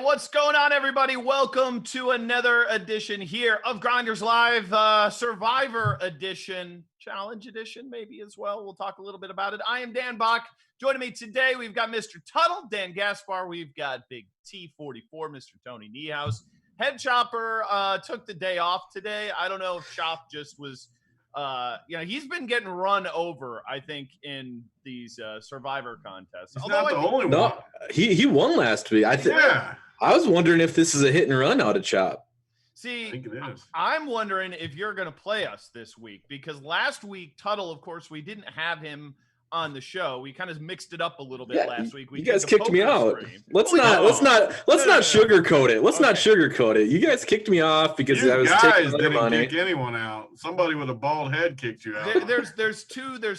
What's going on, everybody? Welcome to another edition here of Grinders Live, Survivor Edition, Challenge Edition, maybe as well. We'll talk a little bit about it. I am Dan Bach. Joining me today, we've got Mr. Tuttle, Dan Gaspar. We've got Big T44, Mr. Tony Niehaus. Head Chopper took the day off today. I don't know if Chop just was, he's been getting run over, I think, in these Survivor contests. He's not the only one. No, he won last week. I was wondering if this is a hit and run out of Chop. See, I think it is. I'm wondering if you're going to play us this week, because last week, Tuttle, of course, we didn't have him on the show. We kind of mixed it up a little bit last week. You guys kicked me out. Let's not sugarcoat it. Let's not sugarcoat it. You guys kicked me off because I was taking their money. Didn't kick anyone out. Somebody with a bald head kicked you out. There's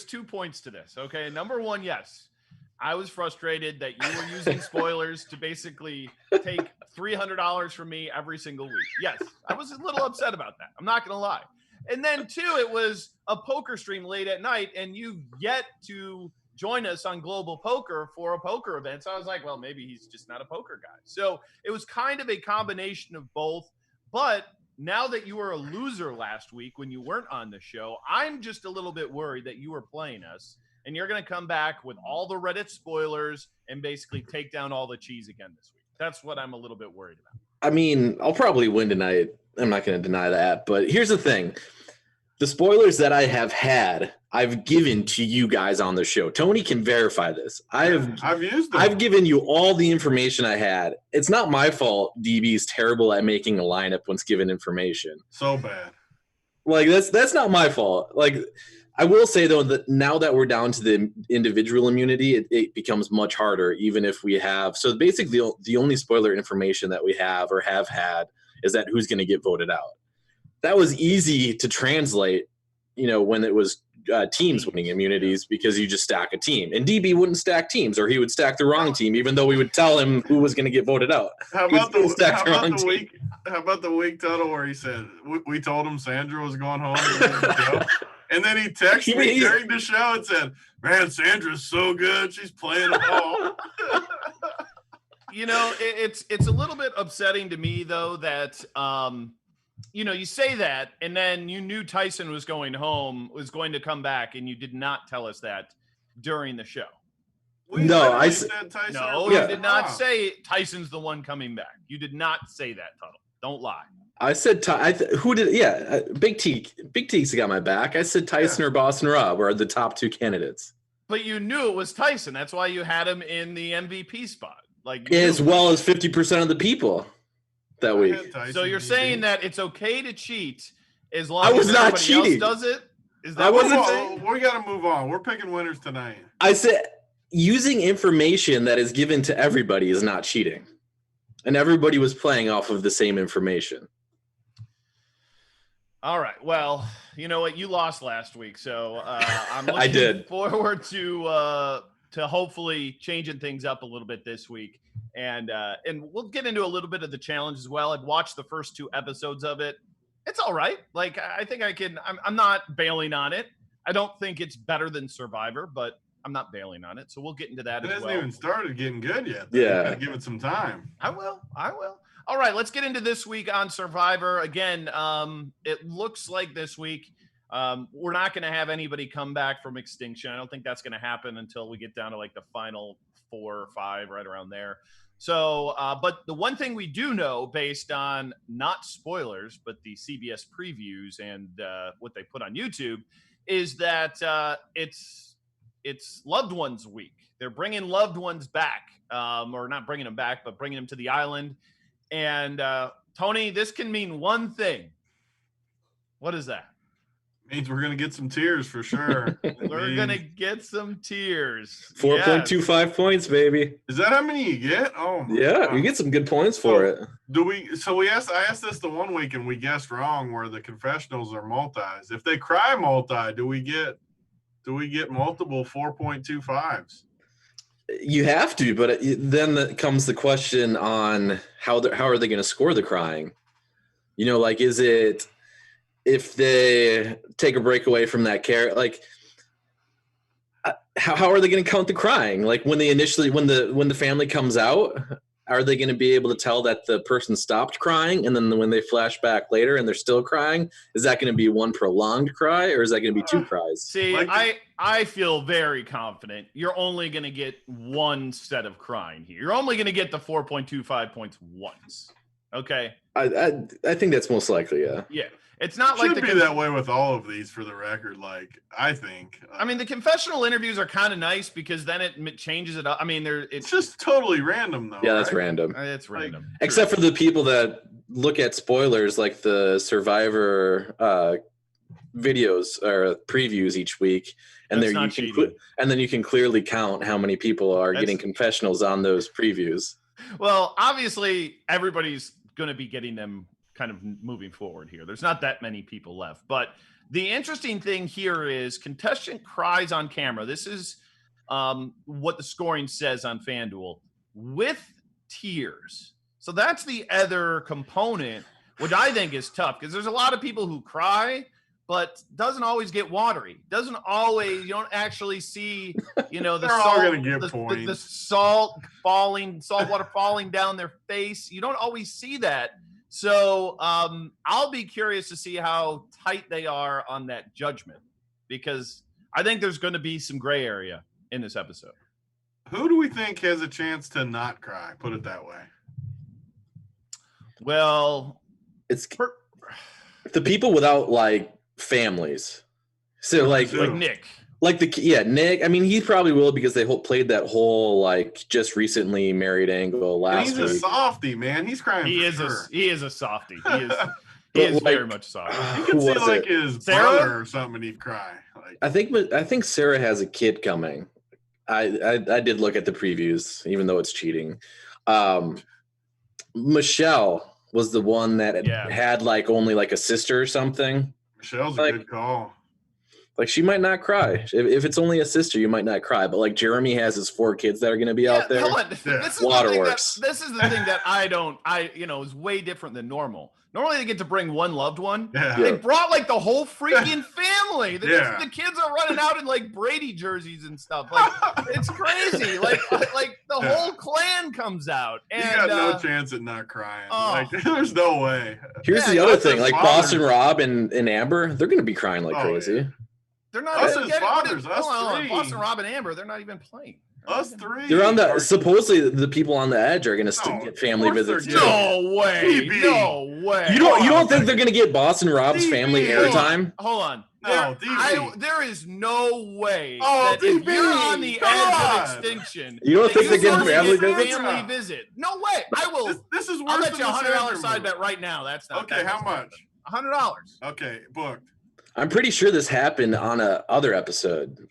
two points to this. Okay, number one, yes, I was frustrated that you were using spoilers to basically take $300 from me every single week. Yes, I was a little upset about that. I'm not gonna lie. And then two, it was a poker stream late at night, and you've yet to join us on Global Poker for a poker event. So I was like, well, maybe he's just not a poker guy. So it was kind of a combination of both. But now that you were a loser last week when you weren't on the show, I'm just a little bit worried that you were playing us, and you're going to come back with all the Reddit spoilers and basically take down all the cheese again this week. That's what I'm a little bit worried about. I mean, I'll probably win tonight. I'm not going to deny that. But here's the thing. The spoilers that I have had, I've given to you guys on the show. Tony can verify this. I've used them. I've given you all the information I had. It's not my fault DB's terrible at making a lineup once given information. So bad. Like, that's not my fault. Like, I will say, though, that now that we're down to the individual immunity, it becomes much harder, even if we have. So basically, the only spoiler information that we have or have had is that who's going to get voted out. That was easy to translate, when it was teams winning immunities, because you just stack a team. And DB wouldn't stack teams, or he would stack the wrong team, even though we would tell him who was going to get voted out. How about the week, Tuttle, where he said, we told him Sandra was going home? And then he texted me during the show and said, man, Sandra's so good. She's playing the ball. It's a little bit upsetting to me, though, that you say that, and then you knew Tyson was going to come back, and you did not tell us that during the show. You said Tyson. No, you did not say Tyson's the one coming back. You did not say that, Tuttle. Don't lie. I said who did? Yeah, Big T's got my back. I said Tyson or Boston Rob are the top two candidates. But you knew it was Tyson. That's why you had him in the MVP spot. As well as 50% of the people that week. So you're saying that it's okay to cheat as long as everybody cheating. else does it? Is that what you're saying? We got to move on. We're picking winners tonight. I said using information that is given to everybody is not cheating. And everybody was playing off of the same information. All right. Well, you know what? You lost last week, so I'm looking forward to hopefully changing things up a little bit this week. And we'll get into a little bit of the challenge as well. I've watched the first 2 episodes of it. It's all right. Like, I think I'm not bailing on it. I don't think it's better than Survivor, but I'm not bailing on it. So we'll get into that as well. It hasn't even started getting good yet. Yeah. Gotta give it some time. I will. All right, let's get into this week on Survivor. Again, it looks like this week we're not going to have anybody come back from extinction. I don't think that's going to happen until we get down to like the final 4 or 5, right around there. So, but the one thing we do know, based on not spoilers, but the CBS previews and what they put on YouTube, is that it's loved ones week. They're bringing loved ones back, or not bringing them back, but bringing them to the island. And Tony, this can mean one thing. What is that? Means we're going to get some tears for sure. We're going to get some tears. 4.25 points, baby. Is that how many you get? Oh, yeah, you get some good points for it. I asked this the one week and we guessed wrong where the confessionals are multis. If they cry multi, do we get multiple 4.25s? You have to, but then comes the question on how are they going to score the crying? Is it if they take a break away from that character? Like, how are they going to count the crying? Like when the family comes out, Are they going to be able to tell that the person stopped crying, and then when they flash back later and they're still crying, is that going to be one prolonged cry, or is that going to be two cries? See, I feel very confident you're only going to get one set of crying here. You're only going to get the 4.25 points once. Okay. I think that's most likely, yeah. Yeah. It's not like should be that way with all of these for the record. Like, I think. I mean, the confessional interviews are kind of nice because then it changes it up. I mean, it's just totally random, though. Yeah, that's random. It's random. Like, except for the people that look at spoilers, like the Survivor videos or previews each week, and there you can and then you can clearly count how many people are getting confessionals on those previews. Well, obviously, everybody's going to be getting them kind of moving forward here. There's not that many people left. But the interesting thing here is contestant cries on camera. This is what the scoring says on FanDuel, with tears. So that's the other component, which I think is tough because there's a lot of people who cry, but doesn't always get watery. Doesn't always, you don't actually see, the salt water falling down their face. You don't always see that. So I'll be curious to see how tight they are on that judgment, because I think there's going to be some gray area in this episode. Who do we think has a chance to not cry? Put it that way. Well, it's the people without like families. So like Nick. Nick. I mean, he probably will because they played that whole like just recently married angle last week. He's a softie, man. He's crying. He is a softie. He is very much soft. You can see like his brother or something, and he'd cry. Like, I think Sarah has a kid coming. I did look at the previews, even though it's cheating. Michelle was the one that had like only like a sister or something. Michelle's a good call. Like, she might not cry. If it's only a sister, you might not cry. But like Jeremy has his 4 kids that are going to be out there. Waterworks. This is the thing that is way different than normal. Normally they get to bring one loved one. Yeah. They brought like the whole freaking family. The kids are running out in like Brady jerseys and stuff. Like, it's crazy. Like the whole clan comes out. And you got no chance at not crying. Like, there's no way. Here's the other thing. Like Boston Rob and Amber, they're going to be crying like crazy. Yeah. They're not Boston Rob and Amber, they're not even playing. Us 3. They're on the supposedly the people on the edge are going to get family visits. No way. No way. You don't think they're going to get Boston Rob's family airtime? Hold on. No, there is no way that if you're on the edge of extinction, you don't think they're getting family visit? No way. I will. This is worse. I'll bet you $100 side bet right now. That's not okay. How much? $100. Okay, booked. I'm pretty sure this happened on a other episode.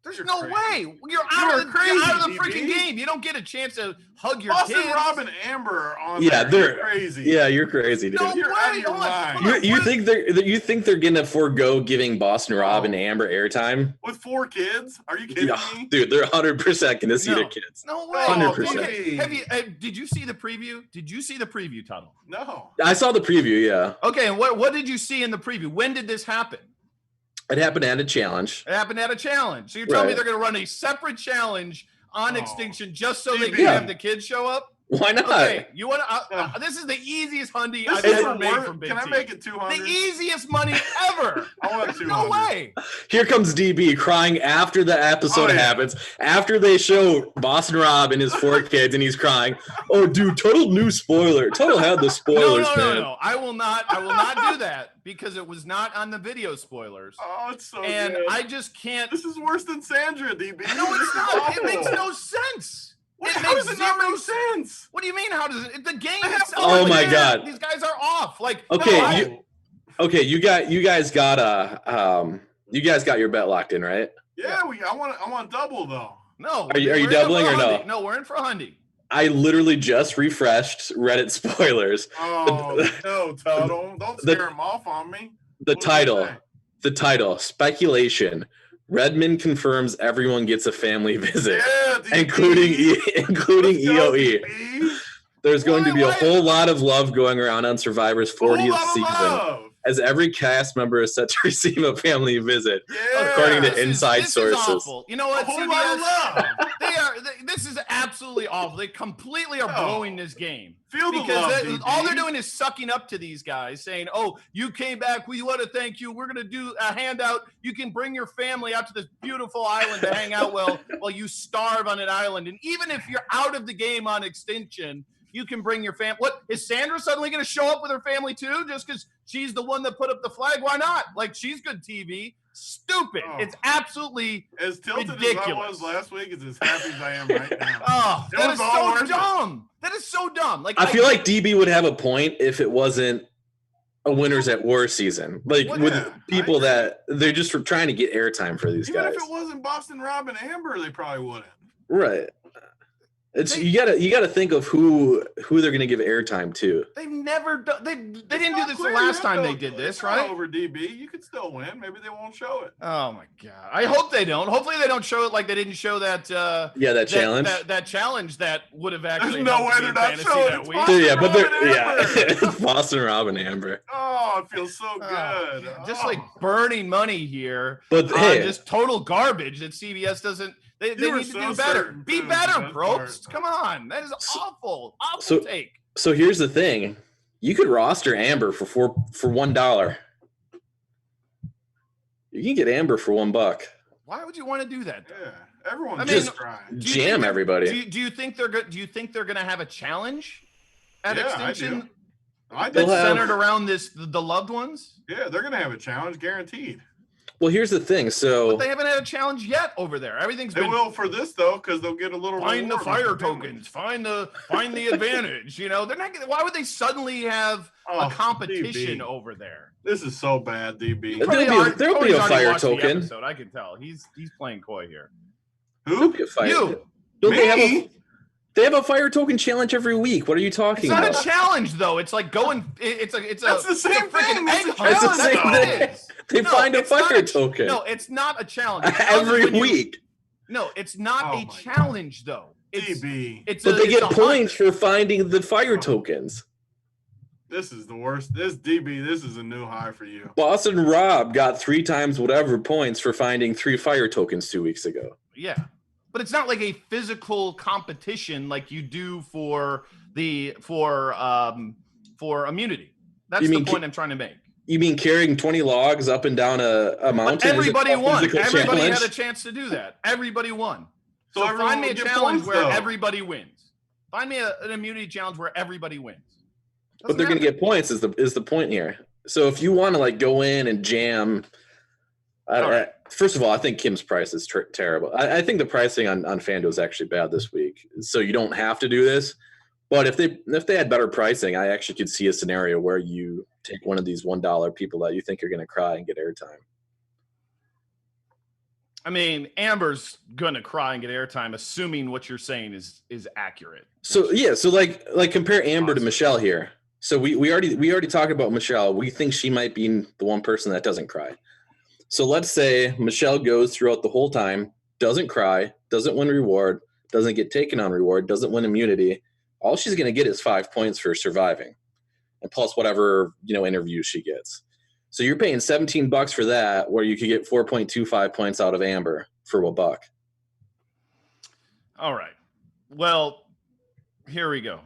There's no way. You're out of the freaking game. You don't get a chance to hug your kids. Boston Rob and Amber are on they're crazy. Yeah, you're crazy, dude. No way. You think they're gonna forego giving Boston Rob and Amber airtime with 4 kids? Are you kidding me, dude? They're 100% gonna see their kids. No way. 100%. Okay. Did you see the preview? Did you see the preview, Tuttle? No. I saw the preview. Yeah. Okay. And what did you see in the preview? When did this happen? It happened at a challenge. So you're telling me they're going to run a separate challenge on Extinction just so they can have the kids show up? Why not? Okay, you want to? This is the easiest hundy I've ever made from BigT. Can I make it 200? The easiest money ever. I want 200. No way. Here comes DB crying after the episode happens. After they show Boston Rob and his 4 kids, and he's crying. Oh, dude! Total new spoiler. Total had the spoilers. No. I will not do that because it was not on the video spoilers. Oh, it's so and good. I just can't. This is worse than Sandra, DB. No, it's not. It makes no sense. How does it not make sense? What do you mean? How does it? The game. Oh my God! These guys are off. Like, okay, you guys got your bet locked in, right? Yeah, I want double though. No, are you doubling or no? No, we're in for a hundy. I literally just refreshed Reddit spoilers. Oh no, Tuttle! Don't scare them off on me. The title, speculation. Redmond confirms everyone gets a family visit, including EOE. There's going to be a whole lot of love going around on Survivor's 40th season as every cast member is set to receive a family visit, Yeah. according to This inside is sources. awful. You know what, A whole lot of CBS? This is absolutely awful. They completely are blowing this game. Feel the Because love, DB. all they're doing is sucking up to these guys, saying, "Oh, you came back. We want to thank you. We're going to do a handout. You can bring your family out to this beautiful island to hang out while you starve on an island. And even if you're out of the game on extinction, you can bring your family." What, is Sandra suddenly going to show up with her family too, just because she's the one that put up the flag? Why not? Like, she's good TV. Stupid. Oh. It's absolutely as tilted ridiculous. as I was last week is as happy as I am right now. Oh, It that was is all so worth it. dumb. That is so dumb. Like, I feel like DB would have a point if it wasn't a winners at war season. Like Well, with yeah, people I agree. that they're just trying to get airtime for these Even guys. if it wasn't Boston Rob and Amber, they probably wouldn't. Right. It's you gotta think of who they're gonna give airtime to. they've never done. They It's didn't do not this the clear last yet, time though. they did this, It's not right? over DB. You could still win. Maybe they won't show it. Oh my god! I hope they don't. Hopefully they don't show it like they didn't show that. That challenge. That challenge that would have actually. There's no helped way me they're in not fantasy showing that it. week. Boston Yeah, but they're Rob and Amber. it's Boston Rob and Amber. Oh, it feels so good. Just Oh. like burning money here. But hey, just total garbage that CBS doesn't. They You were need to so do better. certain, Be too, better, that Probst. part. Come on, that is awful. Awful so- take. so here's the thing: you could roster Amber for $1. You can get Amber for $1. Why would you want to do that? Though? Yeah, everyone's I mean, just crying. Do you Jam think- everybody. Do you think they're good? Do you think they're going to have a challenge at Yeah, I Extinction do. I that's They'll have- centered around the loved ones? Yeah, they're gonna have a challenge guaranteed. Well, here's the thing. So But they haven't had a challenge yet over there. Everything's They been will for this though, because they'll get a little find the reward fire with families. tokens, find the advantage. You know, they're not. Why would they suddenly have Oh, a competition DB. over there? This is so bad, DB. There'll be a fire token. Episode. I can tell he's playing coy here. there'll Who? be a fire. You. Don't they have a Me? They have a fire token challenge every week. What are you talking It's not about? a challenge though. It's like going. It's a. That's the same freaking thing. That's egg a hunt. It's the That's same what it thing. is. They No, find a it's not fire a- token No, it's not a challenge. It's every when you- week. No, it's not Oh a my challenge though. It's DB. it's But a, they it's get a hunt. points for finding the fire tokens. This is the worst. This DB. This is a new high for you. Boston Rob got 3 times whatever points for finding 3 fire tokens 2 weeks ago. Yeah, but it's not like a physical competition like you do for immunity. That's You the mean point I'm trying to make. You mean carrying 20 logs up and down a mountain? But everybody is a won. physical Everybody challenge? had a chance to do that. Everybody won. So So everyone find me a would get challenge points, where though. everybody wins. Find me an immunity challenge where everybody wins. But they're going to get points is the point here. So if you want to like go in and jam, right. first of all, I think Kim's price is terrible. I think the pricing on FanDuel is actually bad this week. So you don't have to do this. But if they had better pricing, I actually could see a scenario where you take one of these $1 people that you think are going to cry and get airtime. I mean, Amber's gonna cry and get airtime, assuming what you're saying is accurate. So yeah, so like compare Amber to Michelle here. So we already talked about Michelle. We think she might be the one person that doesn't cry. So let's say Michelle goes throughout the whole time, doesn't cry, doesn't win reward, doesn't get taken on reward, doesn't win immunity. All she's going to get is 5 points for surviving, and plus whatever interviews she gets. So you're paying $17 for that, where you could get 4.25 points out of Amber for $1. All right. Well, here we go.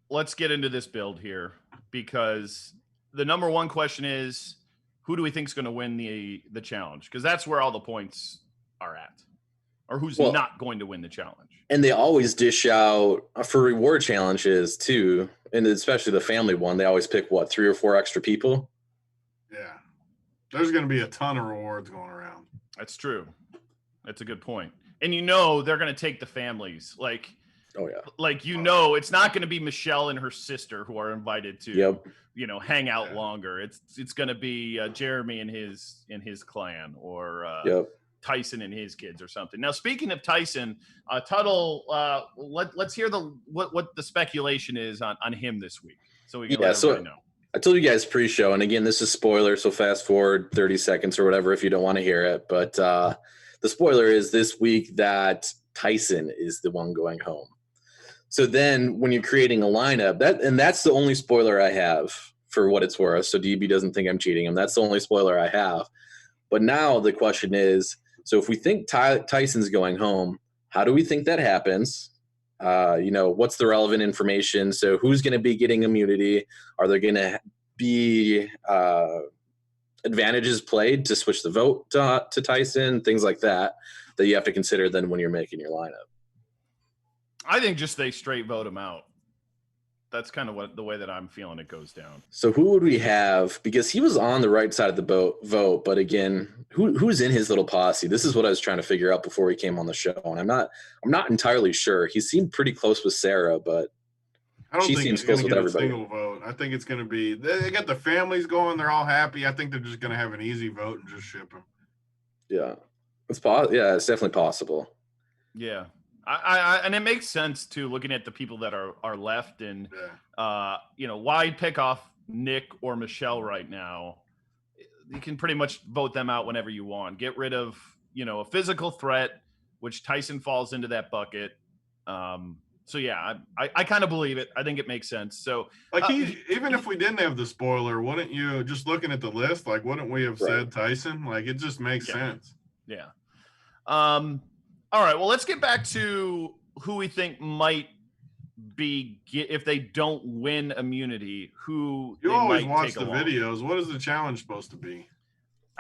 Let's get into this build here, because the number one question is, who do we think is going to win the challenge? Because that's where all the points are at, or who's not going to win the challenge. And they always dish out for reward challenges too, and especially the family one. They always pick 3 or 4 extra people. Yeah. There's going to be a ton of rewards going around. That's true. That's a good point. And they're going to take the families. Like, Oh yeah. Like, it's not going to be Michelle and her sister who are invited to, Yep. hang out longer. It's going to be Jeremy and his clan, or Yep. Tyson and his kids or something. Now, speaking of Tyson, Tuttle, let's hear what the speculation is on him this week, so we can let everybody know. I told you guys pre-show, and again, this is spoiler, so fast forward 30 seconds or whatever if you don't want to hear it. But the spoiler is this week that Tyson is the one going home. So then when you're creating a lineup, that's the only spoiler I have for what it's worth. So DB doesn't think I'm cheating him. That's the only spoiler I have. But now the question is, so if we think Tyson's going home, how do we think that happens? What's the relevant information? So who's going to be getting immunity? Are there going to be advantages played to switch the vote to Tyson? Things like that you have to consider then when you're making your lineup. I think just they straight vote him out. That's kind of the way that I'm feeling it goes down. So who would we have? Because he was on the right side of the vote, but again, who's in his little posse? This is what I was trying to figure out before he came on the show, and I'm not entirely sure. He seemed pretty close with Sarah, but I don't she think seems he's going close to with get everybody. a single vote. I think it's going to be they got the families going. They're all happy. I think they're just going to have an easy vote and just ship him. Yeah, it's definitely possible. Yeah. I and it makes sense too, looking at the people that are left, and why pick off Nick or Michelle right now? You can pretty much vote them out whenever you want. Get rid of a physical threat, which Tyson falls into that bucket. So yeah, I kind of believe it. I think it makes sense. So even if we didn't have the spoiler, wouldn't you, just looking at the list, like wouldn't we have said Tyson? Like it just makes sense. Yeah. All right, well, let's get back to who we think might be, if they don't win immunity, who you they always might watch take the along. videos. What is the challenge supposed to be?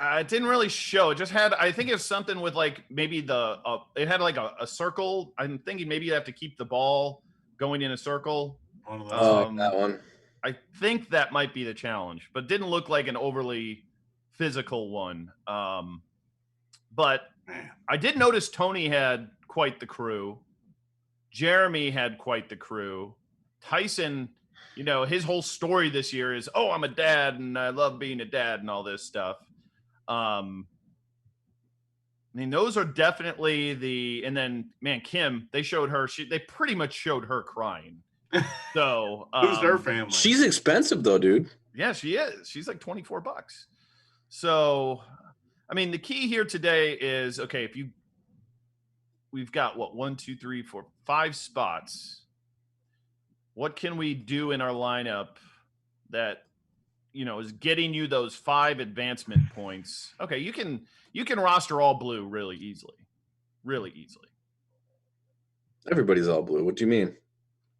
It didn't really show. It just had, I think it's something with like maybe it had like a circle. I'm thinking maybe you have to keep the ball going in a circle. One of those. That one. I think that might be the challenge, but didn't look like an overly physical one. But Man. I did notice Tony had quite the crew. Jeremy had quite the crew. Tyson, his whole story this year is, oh, I'm a dad and I love being a dad and all this stuff. I mean, those are definitely and then, man, Kim, they showed her, they pretty much showed her crying. So who's her family? She's expensive though, dude. Yeah, she is. She's like $24. So, I mean, the key here today is, okay, we've got what, 1, 2, 3, 4, 5 spots. What can we do in our lineup that, is getting you those 5 advancement points? Okay, you can roster all blue really easily. Really easily. Everybody's all blue. What do you mean?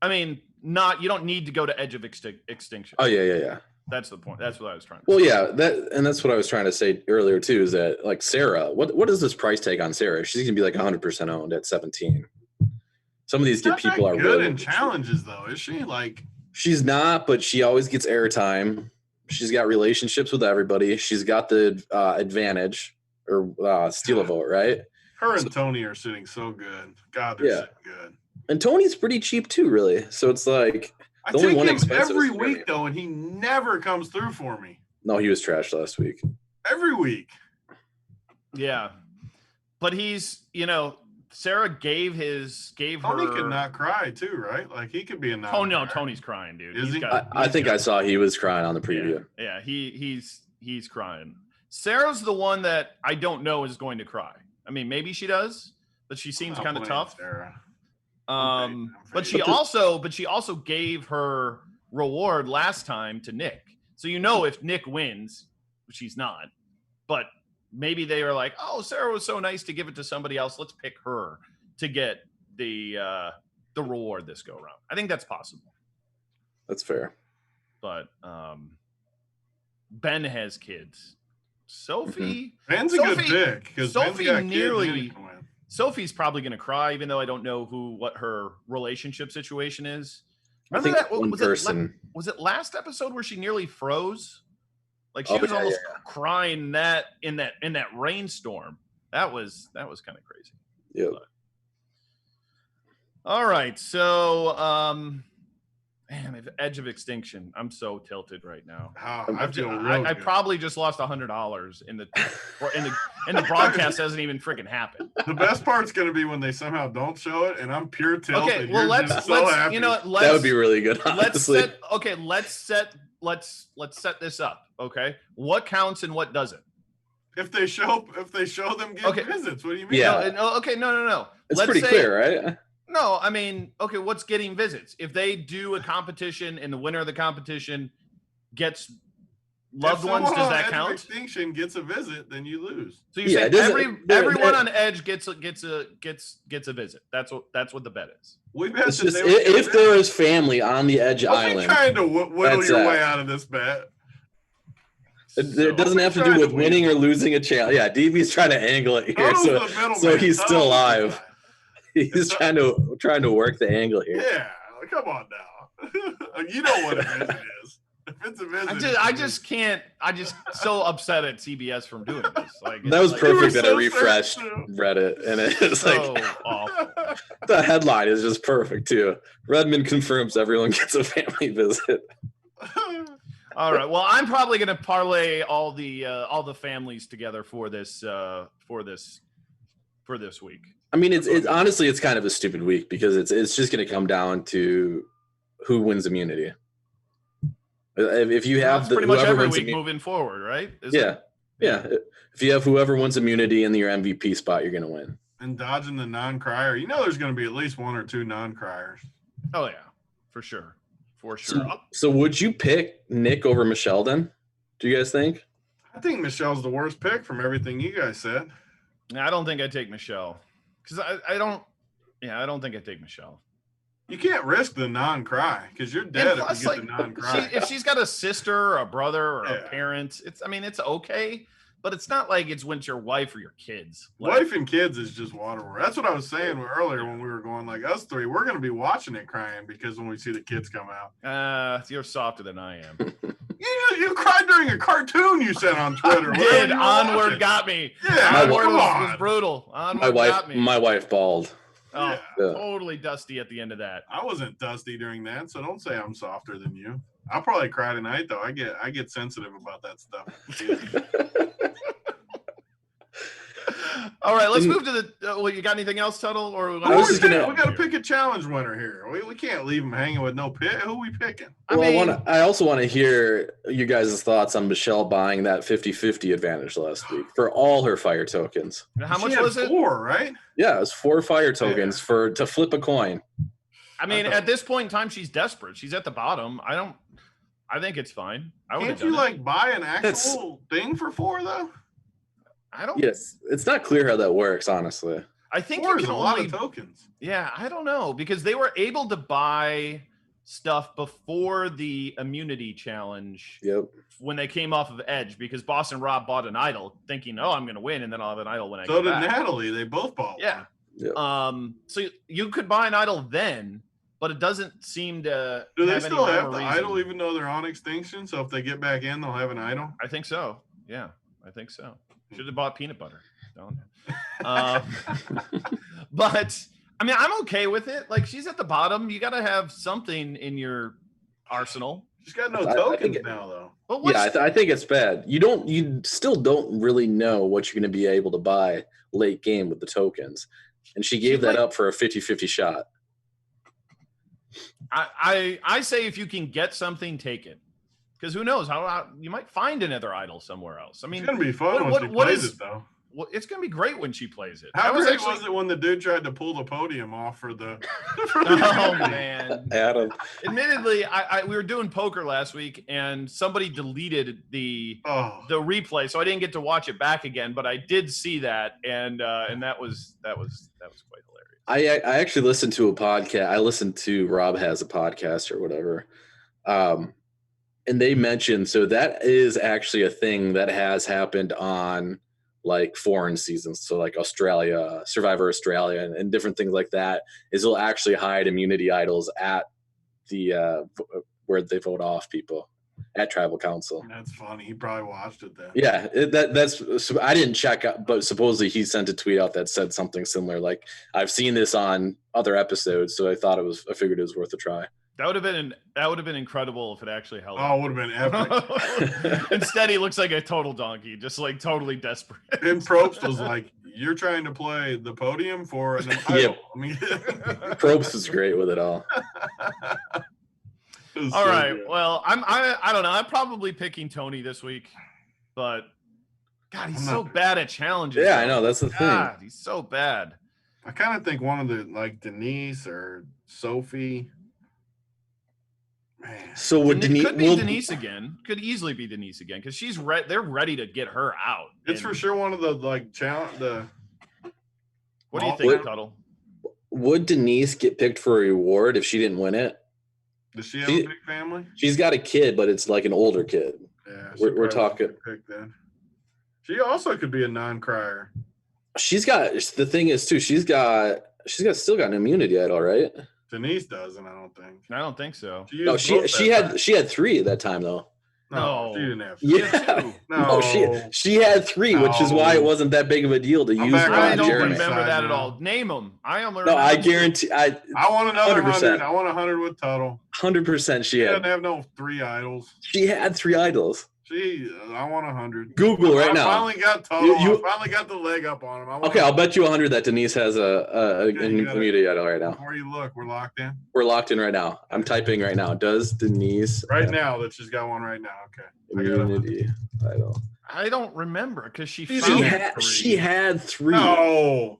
I mean, you don't need to go to edge of extinction. Oh, yeah. That's the point. That's what I was trying to say. Well, yeah, that's what I was trying to say earlier too, is that like Sarah, what is this price tag on Sarah? She's gonna be like 100% owned at 17. Some of these people are good really in challenges though, is she? Like she's not, but she always gets airtime. She's got relationships with everybody. She's got the advantage or steal a vote, right? Her and Tony are sitting so good. God, they're sitting good. And Tony's pretty cheap too, really. So it's like I take him every week though, and he never comes through for me. No, he was trashed last week. Every week. Yeah, but he's Sarah gave Tony her. could not cry too, right? Like he could be a non. Oh no, Tony's crying, dude. Is he? I think I saw he was crying on the preview. Yeah, he's crying. Sarah's the one that I don't know is going to cry. I mean, maybe she does, but she seems kind of tough. Sarah. But she also gave her reward last time to Nick. So if Nick wins, which he's not, but maybe they were like, oh, Sarah was so nice to give it to somebody else. Let's pick her to get the reward this go around. I think that's possible. That's fair. But Ben has kids. Sophie. Ben's a good pick because Sophie's probably going to cry, even though I don't know what her relationship situation is. Remember that one person. Was it last episode where she nearly froze? Like she was almost crying in that rainstorm. That was kind of crazy. Yeah. All right, so man, edge of extinction. I'm so tilted right now. Oh, I probably just lost $100 in the broadcast. Hasn't even freaking happened. The best part's going to be when they somehow don't show it, and I'm pure tilt. Okay, well let's happy. That would be really good. Honestly. Let's set this up. Okay, what counts and what doesn't? If they show them getting visits, what do you mean? Yeah. No. It's pretty clear, right? No, I mean, okay, what's getting visits? If they do a competition and the winner of the competition gets loved ones, does that count? Extinction gets a visit, then you lose. So you say everyone on Edge gets a visit. That's what the bet is. It's just if there is family on the Edge Island. Trying to whittle your way out of this bet. It doesn't have to do with winning or losing a challenge. Yeah, DB's trying to angle it here, so he's still alive. He's trying to work the angle here. Yeah, come on now. You know what a visit is. If it's a visit, I just can't. I just so upset at CBS from doing this. Like that was perfect that I refreshed Reddit, and it's so awful. The headline is just perfect too. Redmond confirms everyone gets a family visit. All right. Well, I'm probably going to parlay all the families together for this week. I mean, it's honestly it's kind of a stupid week because it's just going to come down to who wins immunity. If you have pretty much every week moving forward, right? Yeah. If you have whoever wins immunity in your MVP spot, you're going to win. And dodging the non-crier, there's going to be at least one or two non-criers. Oh yeah, for sure. So would you pick Nick over Michelle then? Do you guys think? I think Michelle's the worst pick from everything you guys said. I don't think I'd take Michelle because I don't think I'd take Michelle. You can't risk the non-cry because you're dead if you get the non-cry. If she's got a sister or a brother or a parent, it's okay, but it's not like it's when it's your wife or your kids. Wife and kids is just waterworld. That's what I was saying earlier when we were going, like, us three, we're going to be watching it crying because when we see the kids come out. You're softer than I am. You cried during a cartoon you said on Twitter. Did. Onward got me. Yeah, Onward was brutal. Onward got me. My wife bawled. Oh, yeah. Totally dusty at the end of that. I wasn't dusty during that, so don't say I'm softer than you. I'll probably cry tonight, though. I get sensitive about that stuff. All right, let's move to the. You got anything else, Tuttle? Or we got to pick a challenge winner here. We can't leave them hanging with no pick. Who are we picking? I also want to hear you guys' thoughts on Michelle buying that 50-50 advantage last week for all her fire tokens. How much was it? 4, right? Yeah, it was 4 fire tokens to flip a coin. I mean, at this point in time, she's desperate. She's at the bottom. I think it's fine. Can't you buy an actual thing for 4 though? Yes, it's not clear how that works, honestly. I think 4 is a lot of tokens. Yeah, I don't know because they were able to buy stuff before the immunity challenge. Yep. When they came off of Edge, because Boss and Rob bought an idol, thinking, "Oh, I'm going to win, and then I'll have an idol when I go back." So did Natalie. They both bought one. Yeah. Yep. So you could buy an idol then, but it doesn't seem to. Do they still have the idol even though they're on extinction? So if they get back in, they'll have an idol. I think so. Yeah, I think so. Should have bought peanut butter. Don't. But I mean, I'm okay with it. Like, she's at the bottom. You got to have something in your arsenal. She's got no tokens now, though. But I think it's bad. You still don't really know what you're going to be able to buy late game with the tokens, and she gave that up for a 50-50 shot. I say if you can get something, take it. Because who knows how you might find another idol somewhere else. I mean, it's gonna be fun when she plays it, though. Well, it's gonna be great when she plays it. How great was it when the dude tried to pull the podium off for the? Oh man, Adam. Admittedly, we were doing poker last week, and somebody deleted the replay, so I didn't get to watch it back again. But I did see that, and that was quite hilarious. I actually listened to a podcast. I listened to Rob Has a Podcast or whatever. And they mentioned, so that is actually a thing that has happened on like foreign seasons. So like Australia, Survivor Australia, and different things like that, is they'll actually hide immunity idols at the where they vote off people at tribal council. That's funny. He probably watched it then. Yeah, that's. I didn't check out, but supposedly he sent a tweet out that said something similar. Like, I've seen this on other episodes, so I figured it was worth a try. That would have been incredible if it actually held. Oh, it would have been epic. Instead, he looks like a total donkey, just like totally desperate. And Probst was like, "You're trying to play the podium for an title." Yep. I mean, Probst is great with it all. All right. Good. Well, I don't know. I'm probably picking Tony this week, but God, he's so bad at challenges. Yeah, I know. That's the thing. He's so bad. I kind of think one of the Denise or Sophie. Man. So would Denise? Could be Denise again. Could easily be Denise again because she's they're ready to get her out. It's for sure one of the What do you think, Tuttle? Would Denise get picked for a reward if she didn't win it? Does she have a big family? She's got a kid, but it's like an older kid. Yeah, we're talking. Then. She also could be a non-crier. She's got the thing is too. She's still got an immunity idol, right? Denise doesn't. I don't think. I don't think so. She had 3 at that time though. No, she didn't have 3. Yeah. No, she had 3, which is why it wasn't that big of a deal to use. I don't Jeremy. remember that at all. Name them. I guarantee. I want another 100%. 100. I want 100 with Tuttle. 100%. She doesn't have no 3 idols. She had 3 idols. I want 100. Google right now. I finally got Tuttle. I finally got the leg up on him. I'll bet you 100 that Denise has an immunity idol right now. Before you look, we're locked in. We're locked in right now. I'm typing right now. Does Denise now that she's got one right now? Okay. Immunity idol. I don't remember because she had 3. No.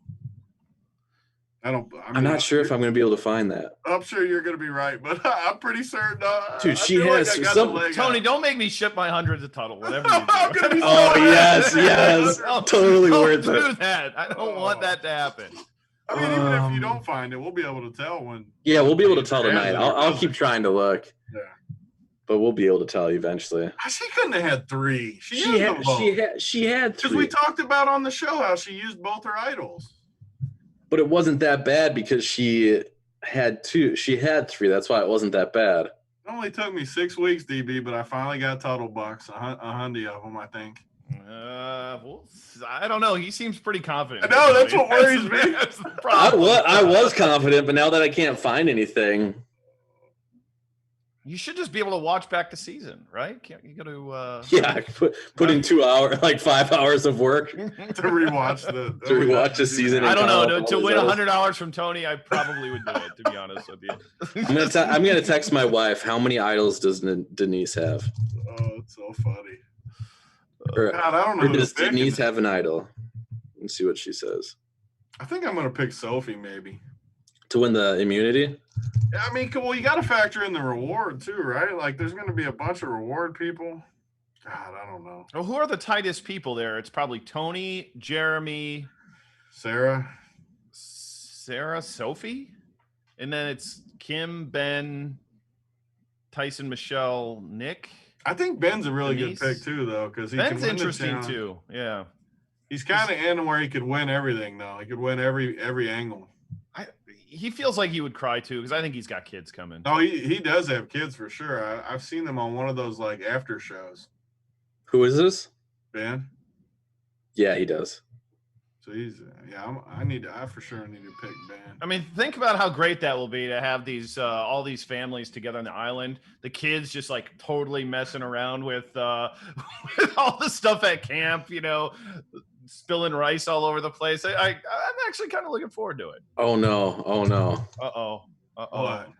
I'm not sure if I'm going to be able to find that. I'm sure you're going to be right, but I'm pretty certain. Dude, she has Tony, don't make me ship my hundreds of Tuttle. Whatever you do. Yes. Totally worth it. Don't do that. I don't want that to happen. I mean, even if you don't find it, we'll be able to tell when. Yeah, we'll be able to tell tonight. I'll keep trying to look. Yeah. But we'll be able to tell eventually. She couldn't have had 3. She had 3. Because we talked about on the show how she used both her idols. But it wasn't that bad because she had 2. She had 3. That's why it wasn't that bad. It only took me 6 weeks, DB, but I finally got Tuttle bucks, a hundred of them, I think. Well, I don't know. He seems pretty confident. I know, that's what worries me. That's the problem. I was confident, but now that I can't find anything. You should just be able to watch back the season, right? Can't you go to yeah, put in 2 hours, like 5 hours of work to rewatch the season. I don't know. To win $100 from Tony, I probably would do it. To be honest with you, I'm gonna text my wife. How many idols does Denise have? Oh, it's so funny. God, I don't know. Or does Denise have an idol? Let's see what she says. I think I'm gonna pick Sophie maybe to win the immunity. Yeah, I mean, well, you got to factor in the reward too, right? Like, there's going to be a bunch of reward people. God, I don't know. Well, who are the tightest people there? It's probably Tony, Jeremy, Sarah, Sophie, and then it's Kim, Ben, Tyson, Michelle, Nick. I think Ben's a really good pick too, though, because Ben's interesting too. Yeah, he's kind of in where he could win everything, though. He could win every angle. He feels like he would cry too because I think he's got kids coming. Oh, he does have kids for sure. I've seen them on one of those like after shows. Who is this? Ben. Yeah, he does. So he's I for sure need to pick Ben. I mean, think about how great that will be to have these all these families together on the island. The kids just like totally messing around with with all the stuff at camp, spilling rice all over the place. I'm actually kind of looking forward to it. Oh no. Uh-oh.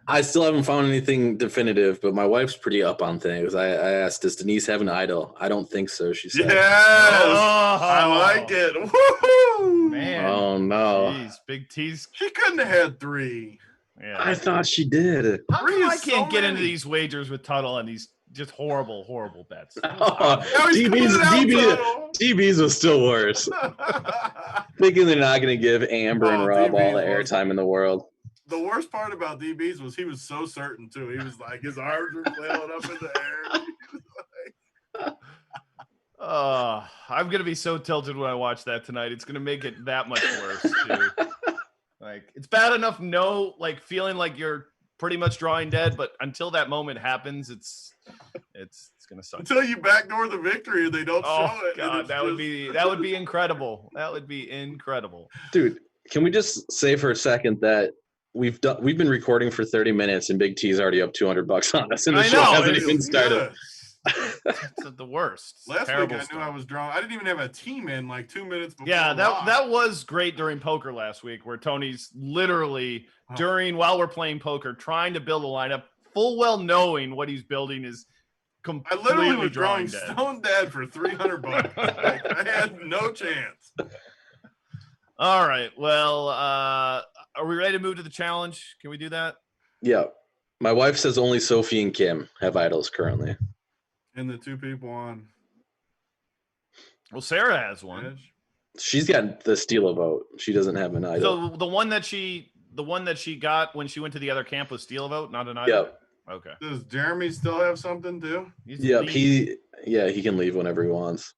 I still haven't found anything definitive, but my wife's pretty up on things. I asked, does Denise have an idol? I don't think so, she said. Yes! I like it. Woohoo! Man. Oh no. Jeez, Big T's. She couldn't have had 3. Yeah. I thought she did. How come I can't get into these wagers with Tuttle on these just horrible bets? DB's was still worse. Thinking they're not going to give Amber and Rob all the airtime in the world. The worst part about DB's was he was so certain too. He was like, his arms were flailing up in the air. I'm gonna be so tilted when I watch that tonight. It's gonna make it that much worse, dude. Like, it's bad enough feeling like you're pretty much drawing dead, but until that moment happens, it's gonna suck. Until you backdoor the victory and they don't show it. God, that would be incredible. That would be incredible. Dude, can we just say for a second that we've been recording for 30 minutes and Big T's already up $200 on us and the show hasn't even started. It's the worst. Last week I knew I was drawn. I didn't even have a team in like 2 minutes before. Yeah, that was great during poker last week, where Tony's literally while we're playing poker trying to build a lineup, full well knowing what he's building is completely. I literally was drawing stone dead for $300. I had no chance. All right. Well, are we ready to move to the challenge? Can we do that? Yeah. My wife says only Sophie and Kim have idols currently. And the two people on Well, Sarah has one. Edge. She's got the Steela vote. She doesn't have an idol. So the one that she got when she went to the other camp was Steel Vote, not an idol. Yep. Okay. Does Jeremy still have something too? He's Yep. lead. He can leave whenever he wants.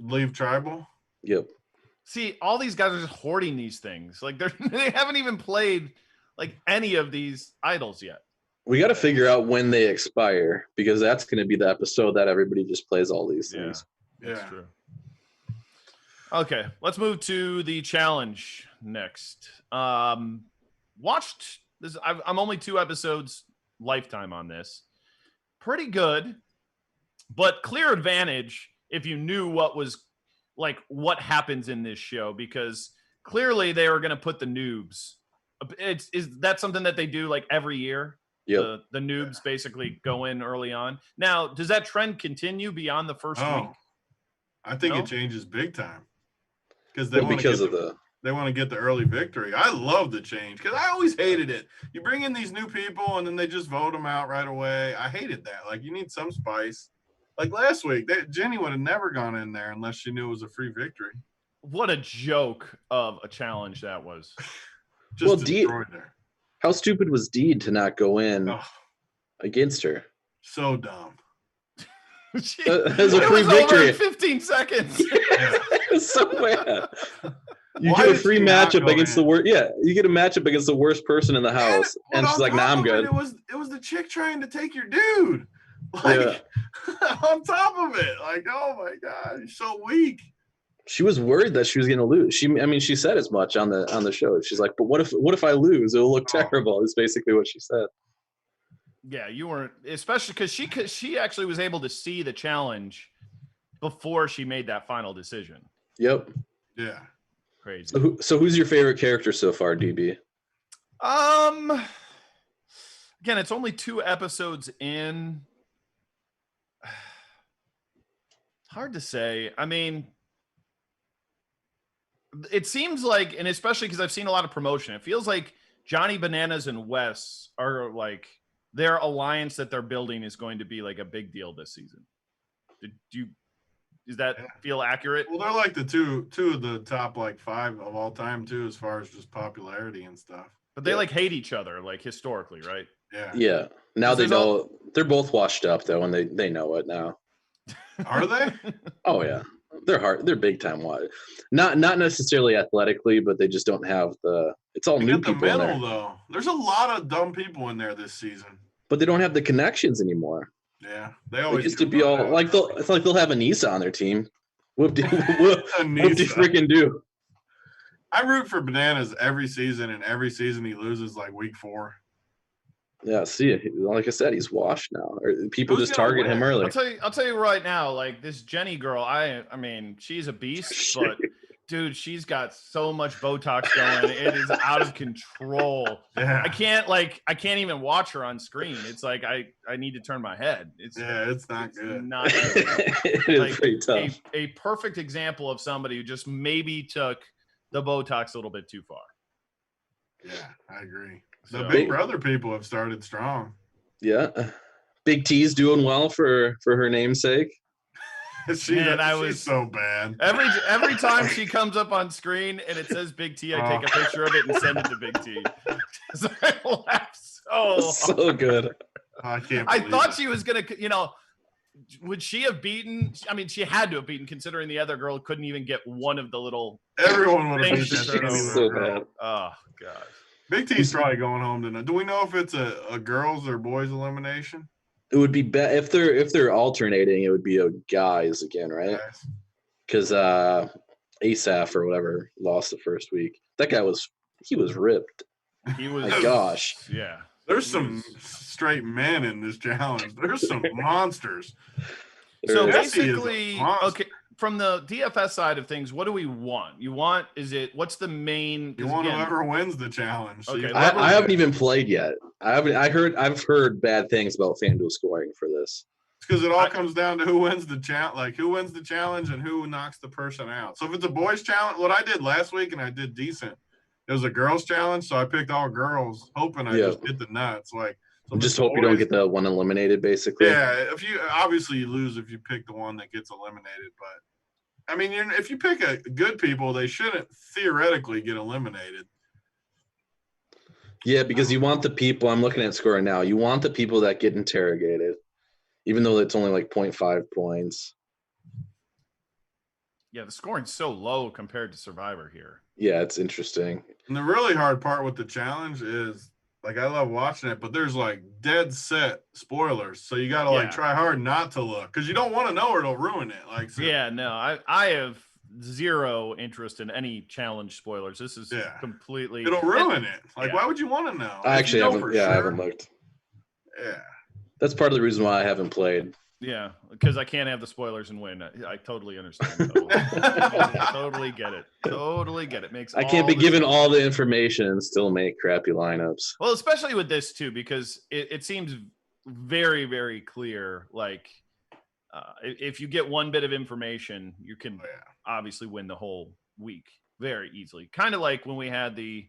Leave tribal? Yep. See, all these guys are just hoarding these things. Like they haven't even played like any of these idols yet. We got to figure out when they expire because that's going to be the episode that everybody just plays all these things. That's true. Okay, let's move to the challenge next. Watched this. I'm only 2 episodes lifetime on this. Pretty good, but clear advantage if you knew what happens in this show, because clearly they are going to put the noobs. Is that something that they do like every year? Yep. The noobs basically go in early on. Now, does that trend continue beyond the first week? I think No? it changes big time because Well, they want to get the early victory. I love the change because I always hated it. You bring in these new people and then they just vote them out right away. I hated that. Like, you need some spice. Like last week, Jenny would have never gone in there unless she knew it was a free victory. What a joke of a challenge that was. Just destroyed her. How stupid was Deed to not go in Oh, against her? so dumb. As a It free was over victory. in 15 seconds. It's so bad. You Why get a did free she not matchup go against in? the worst. Yeah, you get a matchup against the worst person in the house, and she's on like, "Nah, top I'm of it, good." It was the chick trying to take your dude. Like, on top of it. Like, oh my God, you're so weak. She was worried that she was going to lose. She said as much on the show. She's like, "But what if I lose? It'll look terrible." Is basically what she said. Yeah, you weren't, especially because she actually was able to see the challenge before she made that final decision. Yep. Yeah. Crazy. So who's your favorite character so far, DB? Again, it's only 2 episodes in. Hard to say. I mean, it seems like, and especially because I've seen a lot of promotion, it feels like Johnny Bananas and Wes are like their alliance that they're building is going to be like a big deal this season. Does that feel accurate? Well, they're like the two of the top like 5 of all time too, as far as just popularity and stuff. But they like hate each other, like historically, right? Yeah. Yeah. Now they know they're both washed up though, and they know it now. Are they? Oh yeah. They're big time wide. Not necessarily athletically, but they just don't have it's all new people in there. Though. There's a lot of dumb people in there this season. But they don't have the connections anymore. Yeah. They always used to be all like it's like they'll have Anissa on their team. Whoop de freaking do. I root for Bananas every season, and every season he loses like week 4. Yeah, see, like I said, he's washed now. Or people just target him early. I'll tell you right now, like this Jenny girl, I mean, she's a beast, but dude, she's got so much Botox going. It is out of control. Yeah. I can't even watch her on screen. It's like I need to turn my head. It's not good. Not good. It is pretty tough. A perfect example of somebody who just maybe took the Botox a little bit too far. Yeah, I agree. The Big Brother people have started strong. Yeah. Big T's doing well for her namesake. She's so bad. Every time she comes up on screen and it says Big T, I take a picture of it and send it to Big T. So I laugh so good. I can't. I thought she was gonna, would she have beaten? I mean, she had to have beaten, considering the other girl couldn't even get one of the little. Everyone would have beaten that. So bad. Oh god. Big T's probably going home tonight. Do we know if it's a girls or boys elimination? It would be if they're alternating. It would be a guys again, right? Because Asaph or whatever lost the first week. That guy was ripped. He was. My gosh. Yeah. There's some straight men in this challenge. There's some monsters. So basically, okay, from the DFS side of things, what do we want? What's the main? You want whoever wins the challenge. So okay, I haven't even played yet. I've heard bad things about FanDuel scoring for this. It's because it all comes down to who wins the challenge and who knocks the person out. So if it's a boys challenge, what I did last week and I did decent. It was a girls challenge, so I picked all girls, hoping I just hit the nuts. Like So Just there's hope you don't always- get the one eliminated, basically. Yeah, if you obviously you lose if you pick the one that gets eliminated, but I mean, if you pick a good people, they shouldn't theoretically get eliminated. Yeah, because you want the people. I'm looking at scoring now. You want the people that get interrogated, even though it's only like 0.5 points. Yeah, the scoring's so low compared to Survivor here. Yeah, it's interesting. And the really hard part with the challenge is, like, I love watching it, but there's like dead set spoilers, so you got to like try hard not to look because you don't want to know or it'll ruin it. Like, so, Yeah, no, I have zero interest in any challenge spoilers. This is completely it'll ruin it. Like, why would you want to know? I actually haven't. Yeah, sure, I haven't looked. Yeah, that's part of the reason why I haven't played. Yeah, because I can't have the spoilers and win. I totally understand. Totally get it. Totally get it. I can't be given all the information and still make crappy lineups. Well, especially with this too, because it seems very, very clear. Like, if you get one bit of information, you can obviously win the whole week very easily. Kind of like when we had the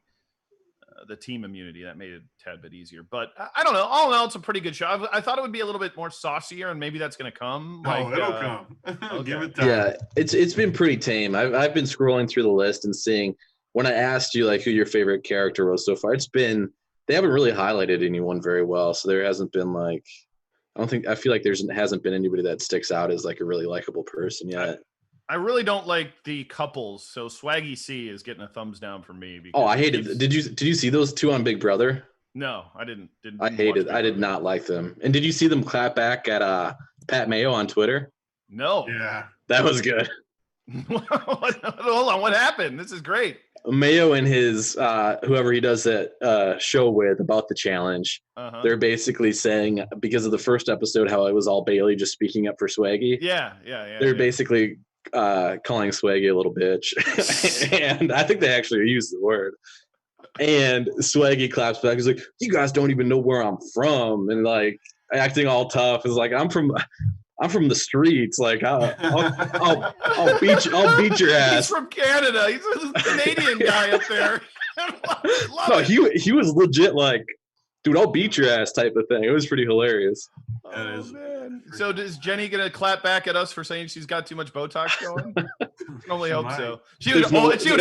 team immunity, that made it a tad bit easier. But I don't know. All in all, it's a pretty good show. I thought it would be a little bit more saucier, and maybe that's going to come. No, it'll come. Okay. Give it time. Yeah, it's been pretty tame. I've been scrolling through the list and seeing when I asked you like who your favorite character was so far. They haven't really highlighted anyone very well, so there hasn't been like I feel like hasn't been anybody that sticks out as like a really likable person yet. I really don't like the couples, so Swaggy C is getting a thumbs down for me. Oh, I hated it. Did you see those two on Big Brother? No, I didn't. I did not like them. And did you see them clap back at Pat Mayo on Twitter? No. Yeah. That was good. Hold on, what happened? This is great. Mayo and his whoever he does that show with about the challenge, they're basically saying because of the first episode how it was all Bailey just speaking up for Swaggy. Yeah. They're basically calling Swaggy a little bitch, and I think they actually use the word. And Swaggy claps back. He's like, "You guys don't even know where I'm from," and like acting all tough. Is like, "I'm from the streets. Like, I'll beat your ass." He's from Canada. He's a Canadian guy up there. No, he was legit like, "Dude, I'll beat your ass" type of thing. It was pretty hilarious. Oh, man. So is Jenny gonna clap back at us for saying she's got too much Botox going? I can only hope so. She would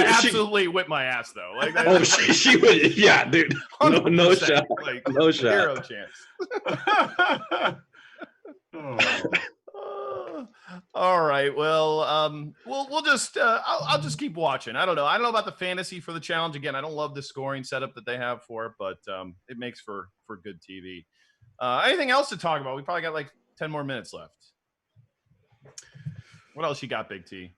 absolutely whip my ass though. Like, she would. Yeah, dude. No shot. Like, no shot. Zero chance. All right. Well, we'll just I'll just keep watching. I don't know about the fantasy for the challenge. Again, I don't love the scoring setup that they have for it, but it makes for good TV. Anything else to talk about? We probably got like 10 more minutes left. What else you got, Big T?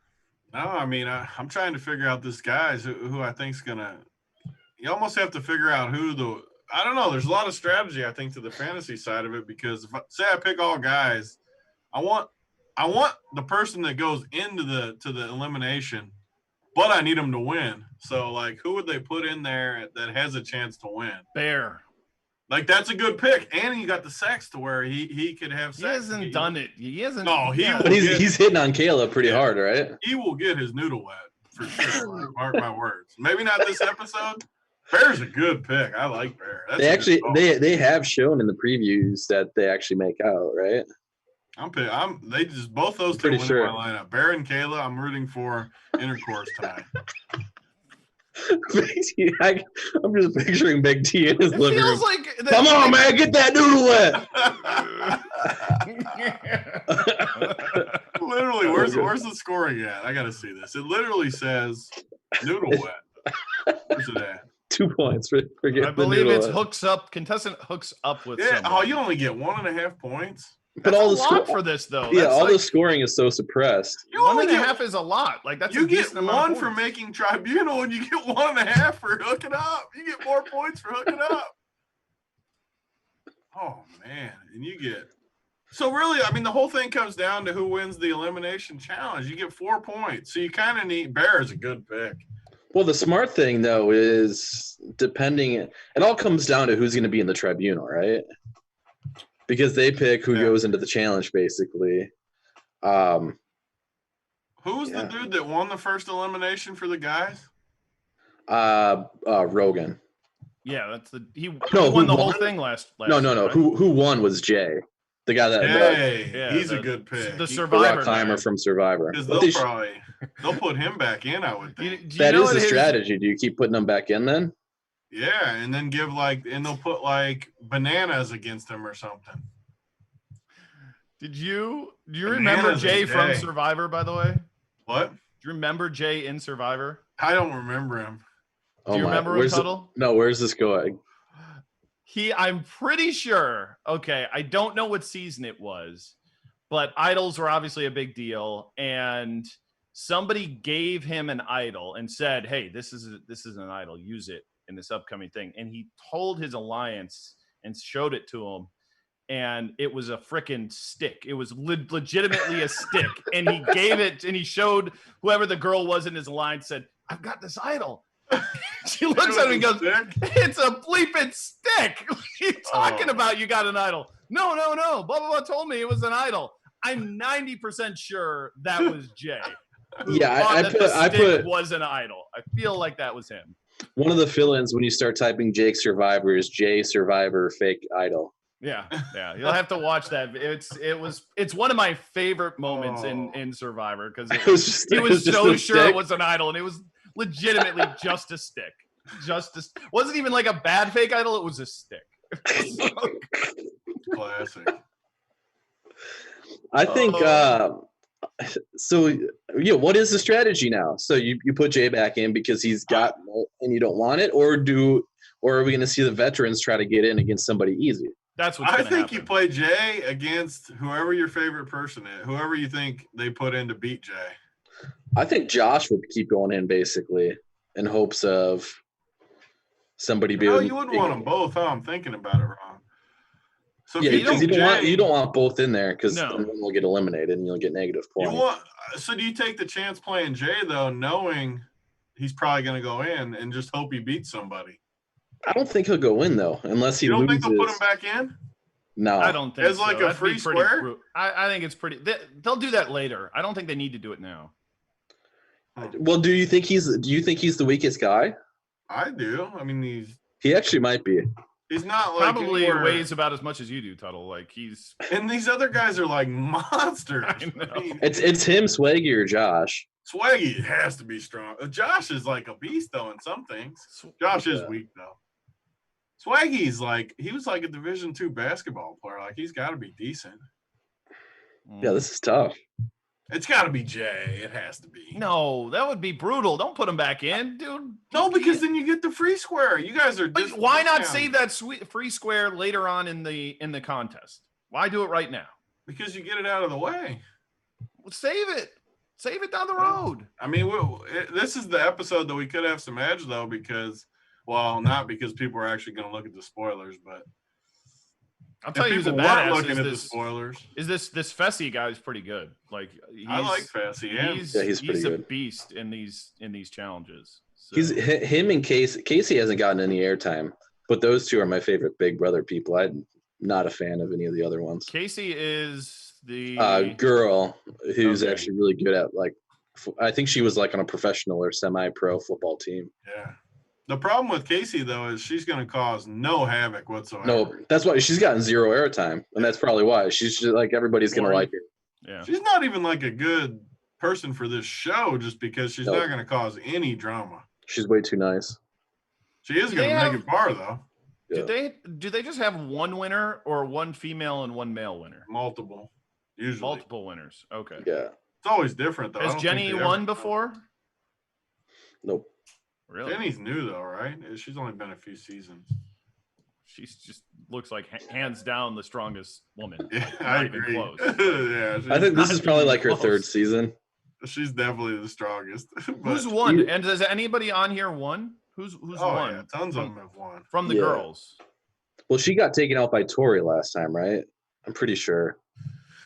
No, I mean, I'm trying to figure out this guy's who I think's gonna. You almost have to figure out I don't know. There's a lot of strategy, I think, to the fantasy side of it because say I pick all guys, I want the person that goes into the elimination, but I need them to win. So like, who would they put in there that has a chance to win? Bear. Like that's a good pick, and you got the sex to where he could have sex. He hasn't done it. He hasn't. No, but he's hitting on Kayla pretty hard, right? He will get his noodle wet for sure. Mark my words. Maybe not this episode. Bear's a good pick. I like Bear. They have shown in the previews that they actually make out, right? They just both those two win sure. my lineup. Bear and Kayla, I'm rooting for intercourse tonight. Big T, I'm just picturing Big T in his living room. Like come on, man, get that noodle wet. Literally, where's the scoring at? I gotta see this. It literally says noodle wet. Where's it at? 2 points for getting I believe it's hooks up. Contestant hooks up with. Yeah. someone. Oh, you only get 1.5 points. But all the lot for this though. Yeah, that's all like, the scoring is so suppressed. You one only and a get half is a lot. Like that's you a get one for points. making tribunal, and you get 1.5 for hooking up. You get more points for hooking up. Oh man, and you get so really. I mean, the whole thing comes down to who wins the elimination challenge. You get 4 points, so you kind of need Bear is a good pick. Well, the smart thing though is it all comes down to who's going to be in the tribunal, right? Because they pick who goes into the challenge, basically. Who's the dude that won the first elimination for the guys? Rogan. Yeah, that's he No, won who the whole won? thing last No. right? Who won was Jay, the guy that Hey, Yeah, he's a good pick. The He- the Survivor rock climber guy. from Survivor. Because But they'll put him back in, I would Do you that know is what the his- strategy. Do you keep putting them back in then? Yeah, and then and they'll put like bananas against him or something. Do you Bananas remember and Jay from Jay. Survivor, by the way? What? Do you remember Jay in Survivor? I don't remember him. Do you remember him, Tuttle? No, where's this going? I'm pretty sure. Okay, I don't know what season it was, but idols were obviously a big deal, and somebody gave him an idol and said, "Hey, this is an idol. Use it in this upcoming thing." And he told his alliance and showed it to him, and it was a freaking stick. It was legitimately a stick, and he gave it and he showed whoever the girl was in his alliance. Said, "I've got this idol." She looks at him and goes, "It's a bleeping stick. What are you talking about? You got an idol?" No. Blah, blah, blah told me it was an idol. I'm 90% sure that was Jay. Yeah, I put was an idol. I feel like that was him. One of the fill-ins when you start typing Jake Survivor is Jay Survivor fake idol. Yeah. You'll have to watch that. It's one of my favorite moments in Survivor because he was so sure it was an idol, and it was legitimately just a stick. Wasn't even like a bad fake idol. It was a stick. Classic. I think so. Yeah, what is the strategy now? So you put Jay back in because he's got and you don't want it, or are we going to see the veterans try to get in against somebody easy? That's what's I going to think happen. you play Jay against whoever your favorite person is, whoever you think they put in to beat Jay. I think Josh would keep going in basically in hopes of somebody being. No, you wouldn't want them both. Huh? I'm thinking about it wrong. So yeah, because you don't want both in there because No. then one will get eliminated and you'll get negative points. So do you take the chance playing Jay though, knowing he's probably going to go in and just hope he beats somebody? I don't think he'll go in though, unless he You don't loses. think they'll put him back in? No, I don't think As so. like a That'd free be pretty square? I think it's pretty. They'll do that later. I don't think they need to do it now. Well, do you think he's the weakest guy? I do. I mean, He actually might be. he's not like Probably anywhere, weighs about as much as you do, Tuttle. Like he's. and these other guys are like monsters. I know. mean, It's him, Swaggy, or Josh. Swaggy has to be strong. Josh is like a beast though in some things. Josh is weak though. Swaggy's like he was like a Division II basketball player. Like he's got to be decent. Yeah, this is tough. It's got to be Jay. It has to be. No, that would be brutal. Don't put him back in, dude. No, because then you get the free square. You guys are. But why not save that free square later on in the contest? Why do it right now? Because you get it out of the way. Well, save it. Save it down the road. I mean, this is the episode that we could have some edge though, because, well, not because people are actually going to look at the spoilers, but I'll tell you who's a people weren't badass. looking at the spoilers. Is this Fessy guy is pretty good. Like I like Fessy. Yeah, he's pretty a good. beast in these challenges. So. He's him and Casey. Casey hasn't gotten any airtime, but those two are my favorite Big Brother people. I'm not a fan of any of the other ones. Casey is the girl who's actually really good at I think she was like on a professional or semi-pro football team. Yeah. The problem with Casey though is she's going to cause no havoc whatsoever. No, that's why she's gotten zero airtime, and that's probably why she's just like everybody's going to like her. Yeah. She's not even like a good person for this show, just because she's not going to cause any drama. She's way too nice. She is going to make it far though. Yeah. Do they just have one winner or one female and one male winner? Multiple, usually. Multiple winners. Okay. Yeah. It's always different though. Has Jenny won before? Nope. Really? Jenny's new though, right? She's only been a few seasons. She's just looks like hands down the strongest woman. Yeah, I agree. Yeah, I think this is probably like her third season. She's definitely the strongest. Who's won? And does anybody on here won? Who's won? Yeah, tons of them have won from the girls. Well, she got taken out by Tori last time, right? I'm pretty sure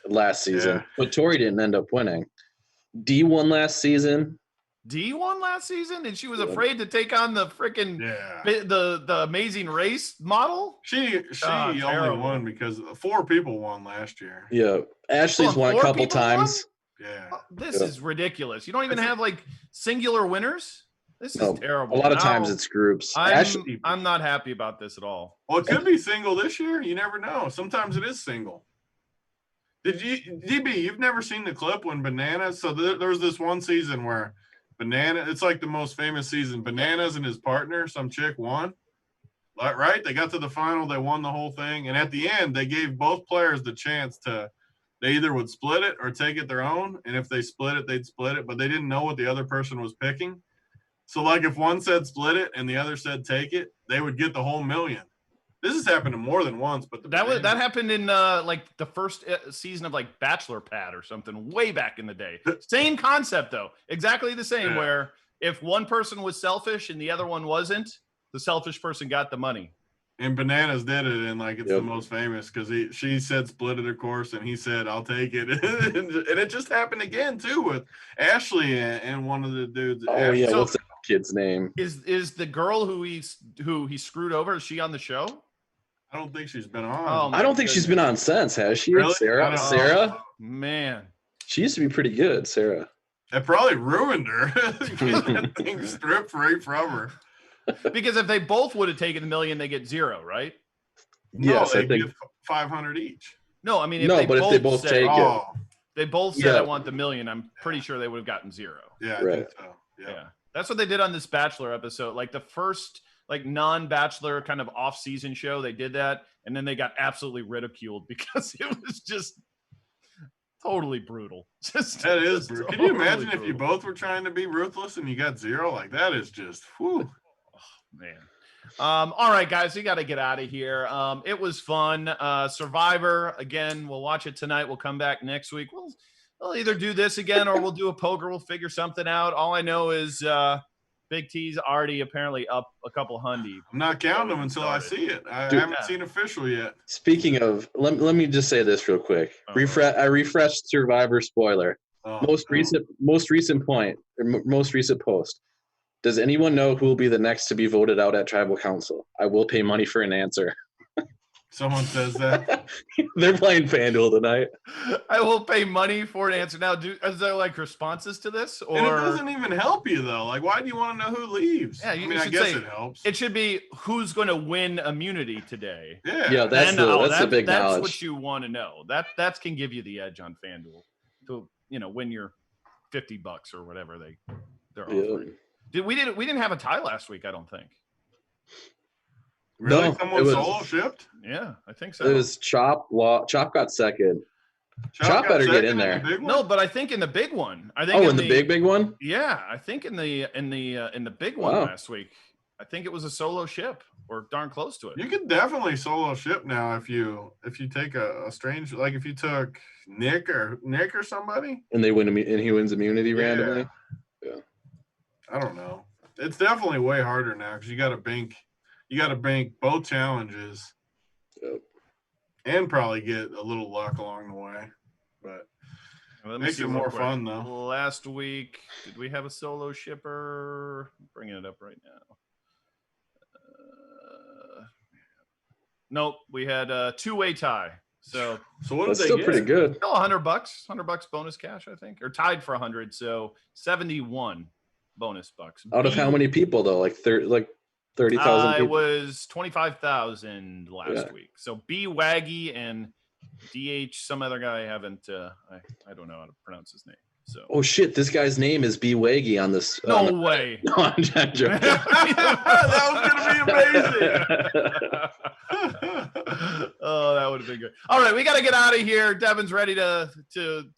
last season, but Tori didn't end up winning. D won last season. D won last season, and she was afraid to take on the freaking the Amazing Race model. She only won because 4 people won last year. Yeah, Ashley's won a couple times. Yeah, this is ridiculous. You don't even have like singular winners. This is No, terrible. a lot of times Now, it's groups. Ashley, I'm not happy about this at all. Well, it could be single this year. You never know. Sometimes it is single. Did you, DB? You've never seen the clip when Bananas? So there was this one season where it's like the most famous season. Bananas and his partner, some chick, won. Right? They got to the final. They won the whole thing. And at the end, they gave both players the chance to. They either would split it or take it their own. And if they split it, they'd split it. But they didn't know what the other person was picking. So, like, if one said split it and the other said take it, they would get the whole $1 million. This has happened more than once, but that happened in like the first season of like Bachelor Pad or something way back in the day. Same concept though, exactly the same. Yeah. Where if one person was selfish and the other one wasn't, the selfish person got the money. And Bananas did it, and like it's the most famous because she said split it, of course, and he said I'll take it, and it just happened again too with Ashley and one of the dudes. Oh Ashley. yeah, what's that kid's name? Is the girl who he screwed over? Is she on the show? I don't think she's been on. I don't think she's been on since, has she? Really? Sarah? Oh, man. She used to be pretty good, Sarah. It probably ruined her. That thing stripped right from her. Because if they both would have taken $1 million, they get zero, right? No, yes, they I think get 500 each. No, I mean if they both said, take it. They both said I want the $1 million. I'm pretty sure they would have gotten zero. Yeah, right. I think so. Yeah. That's what they did on this Bachelor episode. Like the first like non-Bachelor kind of off-season show, they did that, and then they got absolutely ridiculed because it was just totally brutal. That is brutal. Can you imagine if you both were trying to be ruthless and you got zero? Like that is just whew. Oh, man. All right, guys, we got to get out of here. It was fun. Survivor, again, we'll watch it tonight. We'll come back next week. We'll either do this again or we'll do a poker. We'll figure something out. All I know is Big T's already apparently up a couple hundy. I'm not counting them until I see it. I haven't seen official yet. Speaking of, let me just say this real quick. I refreshed Survivor spoiler. Most recent point, or most recent post. Does anyone know who will be the next to be voted out at Tribal Council? I will pay money for an answer. Someone says that. They're playing FanDuel tonight. I will pay money for an answer. Now, is there like responses to this? Or and it doesn't even help you though. Like, why do you want to know who leaves? Yeah, I guess it helps. It should be who's going to win immunity today. Yeah, that's the big knowledge. That's what you want to know. That can give you the edge on FanDuel to win your $50 or whatever they're offering. We didn't have a tie last week, I don't think. Really? No, Someone solo shipped? Yeah, I think so. It was Chop. Chop got second. Chop better get in there. No, but I think in the big one. I think in the big one? Yeah, I think in the big one last week. I think it was a solo ship or darn close to it. You could definitely solo ship now if you take a strange, like if you took Nick or somebody. And they win and he wins immunity randomly. Yeah. I don't know. It's definitely way harder now because you got to bank both challenges, and probably get a little luck along the way. But it makes it more fun though. Last week, did we have a solo shipper? I'm bringing it up right now. Nope, we had a two-way tie. So what did that's still pretty good. Still $100 bonus cash, I think, or tied for 100. So 71 bonus bucks. Out of how many people though? Like 30,000 people. It was 25,000 last week. So B Waggy and DH, some other guy I haven't. I don't know how to pronounce his name. So. Oh shit! This guy's name is B Waggy on this. No way. No, I'm joking. That was gonna be amazing. Oh, that would have been good. All right, we got to get out of here. Devin's ready to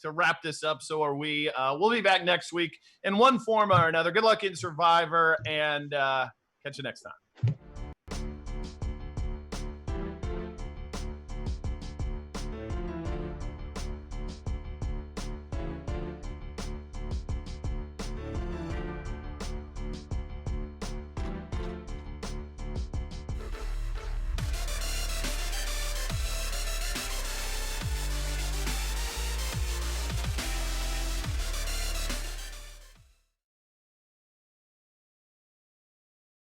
wrap this up. So are we. We'll be back next week in one form or another. Good luck in Survivor, and catch you next time.